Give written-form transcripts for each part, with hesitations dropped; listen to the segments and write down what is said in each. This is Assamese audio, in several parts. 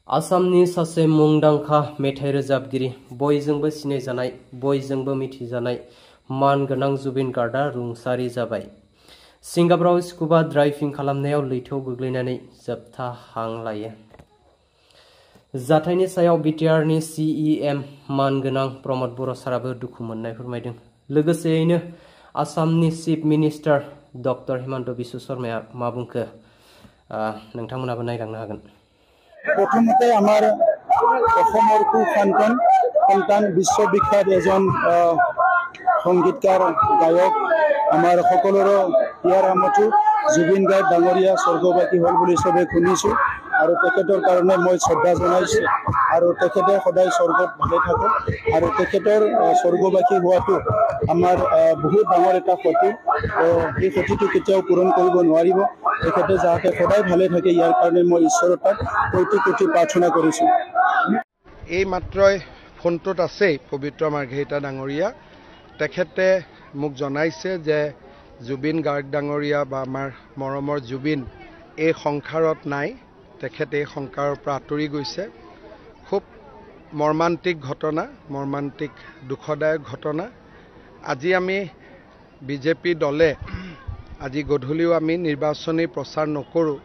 आसामनि सासे मुंदांखा मेथाइ रोजाबगिरि बयजोंबो सिनायजानाय बयजोंबो मिथिजानाय मानगोनां जुबिन गार्गआ रुंसारि जाबाय। सिंगापुराव स्कुबा ड्राइभिं खालामनायाव लैथोआव गोग्लैनानै जोबथा हां लायो। जाथायनि सायाव बिटिआरनि सिइएम मानगोनां प्रमद बर' साराबो दुखु मोननाय फोरमायदों। लोगोसेयैनो आसामनि chief minister doctor Himanta Biswa शर्माया मा बुंखो नोंथांमोनाबो नायलांनो हागोन। प्रथमते आमार अखमर सन्तान विश्वविख्यात एजन संगीतकार गायक आमार सकलोर हियार आमथु जुबिन गार्ग डांगरिया स्वर्गबासी हल बुली सबे शुनिछु आरो तेखेतर कारणे मैं श्रद्धा जनाइछु आरो तेखेते सदाय स्वर्गत भाले थाको आरो तेखेतर स्वर्गबासी होवातो आमार बहुत डांगर एटा क्षति এই ক্ষতিটো কেতিয়াও পূৰণ কৰিব নোৱাৰিব। তেখেতে যাতে সদায় ভালে থাকে ইয়াৰ কাৰণে মই ঈশ্বৰৰ তাত কোটি কোটি প্ৰাৰ্থনা কৰিছো। এই মাত্ৰই ফোনটোত আছে পবিত্ৰ মাৰ্ঘেৰিটা ডাঙৰীয়া তেখেতে মোক জনাইছে যে জুবিন গাৰ্গ ডাঙৰীয়া বা আমাৰ মৰমৰ জুবিন এই সংসাৰত নাই। তেখেতে এই সংসাৰৰ পৰা আঁতৰি গৈছে। খুব মৰ্মান্তিক ঘটনা, মৰ্মান্তিক দুখদায়ক ঘটনা। আজি আমি বিজেপি দলে আজি গধূলিও আমি নিৰ্বাচনী প্ৰচাৰ নকৰোঁ।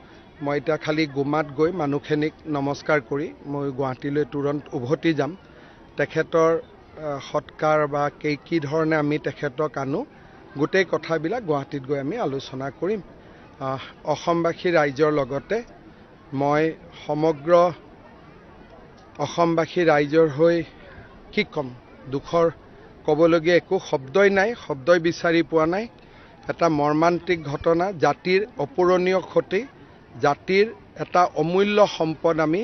মই এতিয়া খালি গুমাত গৈ মানুহখিনিক নমস্কাৰ কৰি মই গুৱাহাটীলৈ তুৰন্ত উভতি যাম। তেখেতৰ সৎকাৰ বা কি ধৰণে আমি তেখেতক আনো গোটেই কথাবিলাক গুৱাহাটীত গৈ আমি আলোচনা কৰিম। অসমবাসী ৰাইজৰ লগতে মই সমগ্ৰ অসমবাসী ৰাইজৰ হৈ কি ক'ম, দুখৰ ক'বলগীয়া একো শব্দই নাই, শব্দই বিচাৰি পোৱা নাই। এটা মৰ্মান্তিক ঘটনা, জাতিৰ অপূৰণীয় ক্ষতি, জাতিৰ এটা অমূল্য সম্পদ আমি